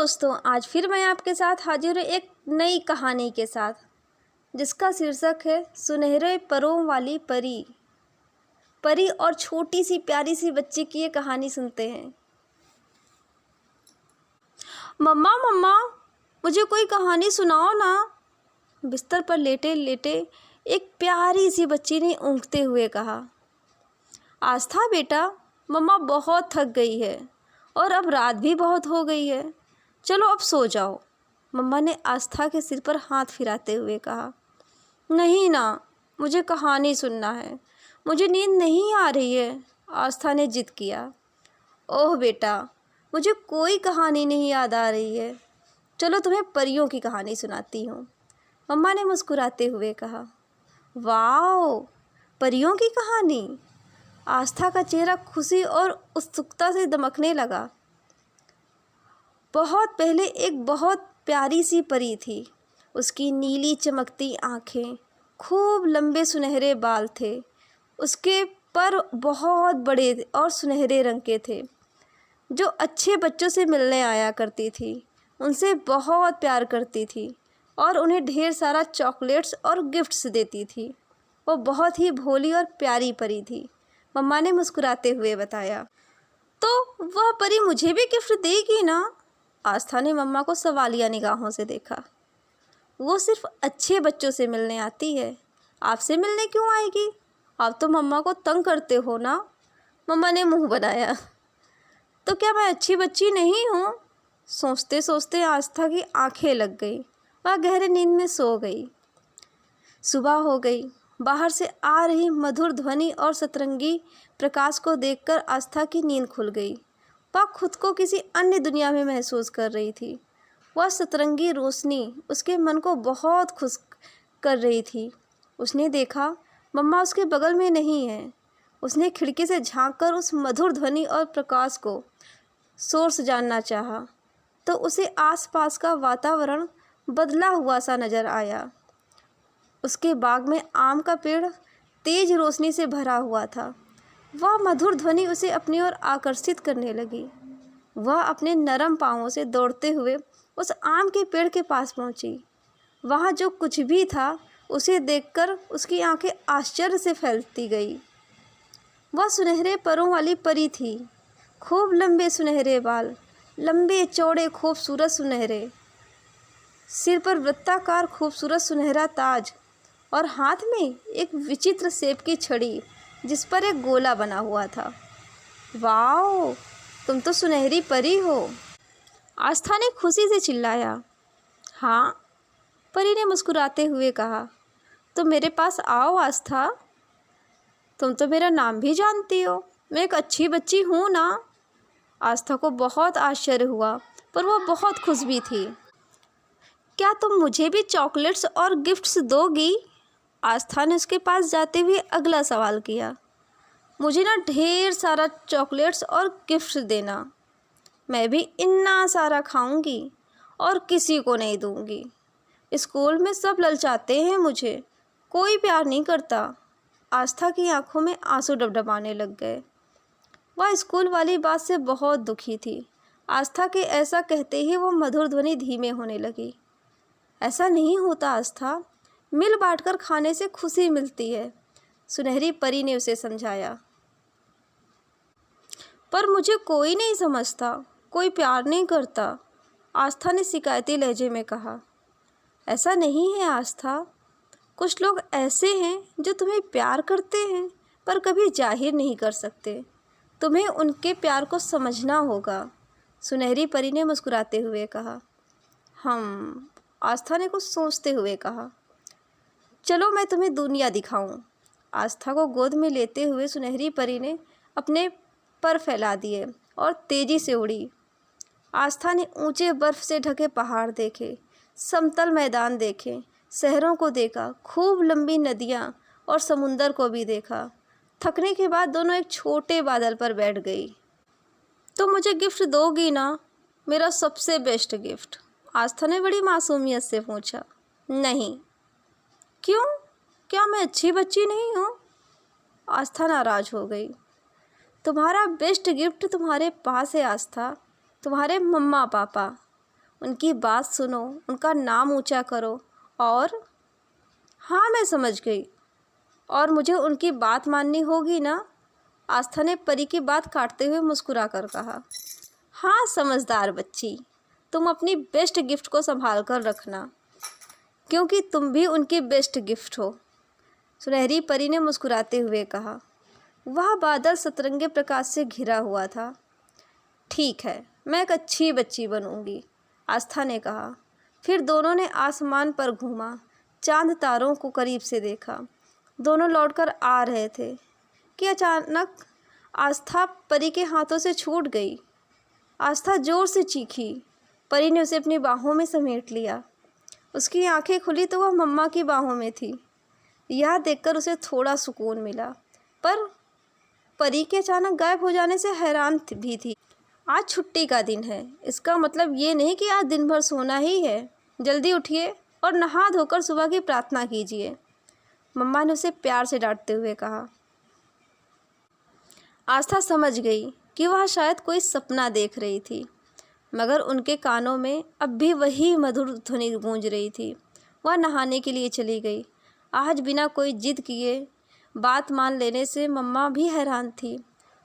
दोस्तों, आज फिर मैं आपके साथ हाजिर हूँ एक नई कहानी के साथ, जिसका शीर्षक है सुनहरे परों वाली परी। परी और छोटी सी प्यारी सी बच्ची की ये कहानी सुनते हैं। मम्मा मम्मा, मुझे कोई कहानी सुनाओ ना। बिस्तर पर लेटे लेटे एक प्यारी सी बच्ची ने ऊँघते हुए कहा। आस्था बेटा, मम्मा बहुत थक गई है और अब रात भी बहुत हो गई है। चलो अब सो जाओ, मम्मा ने आस्था के सिर पर हाथ फिराते हुए कहा। नहीं ना, मुझे कहानी सुनना है, मुझे नींद नहीं आ रही है, आस्था ने जिद किया। ओह बेटा, मुझे कोई कहानी नहीं याद आ रही है। चलो तुम्हें परियों की कहानी सुनाती हूँ, मम्मा ने मुस्कुराते हुए कहा। वाओ, परियों की कहानी। आस्था का चेहरा खुशी और उत्सुकता से दमकने लगा। बहुत पहले एक बहुत प्यारी सी परी थी। उसकी नीली चमकती आँखें, खूब लंबे सुनहरे बाल थे। उसके पर बहुत बड़े और सुनहरे रंग के थे। जो अच्छे बच्चों से मिलने आया करती थी, उनसे बहुत प्यार करती थी और उन्हें ढेर सारा चॉकलेट्स और गिफ्ट्स देती थी। वो बहुत ही भोली और प्यारी परी थी, मम्मा ने मुस्कुराते हुए बताया। तो वह परी मुझे भी गिफ्ट देगी ना? आस्था ने मम्मा को सवालिया निगाहों से देखा। वो सिर्फ अच्छे बच्चों से मिलने आती है, आपसे मिलने क्यों आएगी? आप तो मम्मा को तंग करते हो ना, मम्मा ने मुंह बनाया। तो क्या मैं अच्छी बच्ची नहीं हूँ? सोचते सोचते आस्था की आंखें लग गई, वह गहरे नींद में सो गई। सुबह हो गई। बाहर से आ रही मधुर ध्वनि और सतरंगी प्रकाश को देखकर आस्था की नींद खुल गई। वह खुद को किसी अन्य दुनिया में महसूस कर रही थी। वह सतरंगी रोशनी उसके मन को बहुत खुश कर रही थी। उसने देखा मम्मा उसके बगल में नहीं है। उसने खिड़की से झांककर उस मधुर ध्वनि और प्रकाश को सोर्स जानना चाहा, तो उसे आसपास का वातावरण बदला हुआ सा नजर आया। उसके बाग में आम का पेड़ तेज रोशनी से भरा हुआ था। वह मधुर ध्वनि उसे अपनी ओर आकर्षित करने लगी। वह अपने नरम पांवों से दौड़ते हुए उस आम के पेड़ के पास पहुंची। वहाँ जो कुछ भी था उसे देखकर उसकी आंखें आश्चर्य से फैलती गई। वह सुनहरे परों वाली परी थी। खूब लंबे सुनहरे बाल, लंबे चौड़े खूबसूरत सुनहरे, सिर पर वृत्ताकार खूबसूरत सुनहरा ताज और हाथ में एक विचित्र शेप की छड़ी जिस पर एक गोला बना हुआ था। वाओ, तुम तो सुनहरी परी हो, आस्था ने खुशी से चिल्लाया। हाँ, परी ने मुस्कुराते हुए कहा। तो मेरे पास आओ आस्था, तुम तो मेरा नाम भी जानती हो, मैं एक अच्छी बच्ची हूँ ना। आस्था को बहुत आश्चर्य हुआ, पर वह बहुत खुश भी थी। क्या तुम मुझे भी चॉकलेट्स और गिफ्ट्स दोगी? आस्था ने उसके पास जाते हुए अगला सवाल किया। मुझे ना ढेर सारा चॉकलेट्स और गिफ्ट्स देना, मैं भी इतना सारा खाऊंगी और किसी को नहीं दूंगी। स्कूल में सब ललचाते हैं मुझे, कोई प्यार नहीं करता। आस्था की आंखों में आंसू डबडबाने लग गए। वह स्कूल वाली बात से बहुत दुखी थी। आस्था के ऐसा कहते ही वो मधुर ध्वनि धीमे होने लगी। ऐसा नहीं होता आस्था, मिल बांटकर खाने से खुशी मिलती है, सुनहरी परी ने उसे समझाया। पर मुझे कोई नहीं समझता, कोई प्यार नहीं करता, आस्था ने शिकायती लहजे में कहा। ऐसा नहीं है आस्था, कुछ लोग ऐसे हैं जो तुम्हें प्यार करते हैं पर कभी जाहिर नहीं कर सकते। तुम्हें उनके प्यार को समझना होगा, सुनहरी परी ने मुस्कुराते हुए कहा। आस्था ने कुछ सोचते हुए कहा। चलो मैं तुम्हें दुनिया दिखाऊं। आस्था को गोद में लेते हुए सुनहरी परी ने अपने पर फैला दिए और तेजी से उड़ी। आस्था ने ऊंचे बर्फ से ढके पहाड़ देखे, समतल मैदान देखे, शहरों को देखा, खूब लंबी नदियां और समुंदर को भी देखा। थकने के बाद दोनों एक छोटे बादल पर बैठ गई। तो मुझे गिफ्ट दोगी ना, मेरा सबसे बेस्ट गिफ्ट? आस्था ने बड़ी मासूमियत से पूछा। नहीं। क्यों? क्या मैं अच्छी बच्ची नहीं हूँ? आस्था नाराज हो गई। तुम्हारा बेस्ट गिफ्ट तुम्हारे पास है आस्था, तुम्हारे मम्मा पापा। उनकी बात सुनो, उनका नाम ऊंचा करो और हाँ मैं समझ गई, और मुझे उनकी बात माननी होगी ना? आस्था ने परी की बात काटते हुए मुस्कुरा कर कहा। हाँ समझदार बच्ची, तुम अपनी बेस्ट गिफ्ट को संभाल कर रखना, क्योंकि तुम भी उनकी बेस्ट गिफ्ट हो, सुनहरी परी ने मुस्कुराते हुए कहा। वह बादल सतरंगे प्रकाश से घिरा हुआ था। ठीक है, मैं एक अच्छी बच्ची बनूंगी, आस्था ने कहा। फिर दोनों ने आसमान पर घूमा, चांद तारों को करीब से देखा। दोनों लौटकर आ रहे थे कि अचानक आस्था परी के हाथों से छूट गई। आस्था जोर से चीखी। परी ने उसे अपनी बाहों में समेट लिया। उसकी आंखें खुली तो वह मम्मा की बाहों में थी। यह देखकर उसे थोड़ा सुकून मिला, पर परी के अचानक गायब हो जाने से हैरान भी थी। आज छुट्टी का दिन है, इसका मतलब ये नहीं कि आज दिन भर सोना ही है। जल्दी उठिए और नहा धोकर सुबह की प्रार्थना कीजिए, मम्मा ने उसे प्यार से डांटते हुए कहा। आस्था समझ गई कि वह शायद कोई सपना देख रही थी, मगर उनके कानों में अब भी वही मधुर ध्वनि गूंज रही थी। वह नहाने के लिए चली गई। आज बिना कोई जिद किए बात मान लेने से मम्मा भी हैरान थी।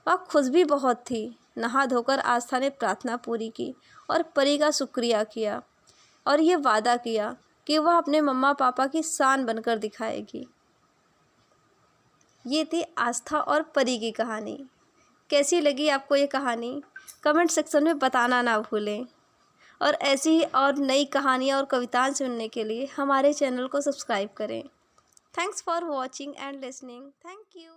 वह खुश भी बहुत थी। नहा धोकर आस्था ने प्रार्थना पूरी की और परी का शुक्रिया किया और ये वादा किया कि वह अपने मम्मा पापा की शान बनकर दिखाएगी। ये थी आस्था और परी की कहानी। कैसी लगी आपको ये कहानी? कमेंट सेक्शन में बताना ना भूलें। और ऐसी ही और नई कहानियाँ और कविताएं सुनने के लिए हमारे चैनल को सब्सक्राइब करें। Thanks for watching and listening. Thank you.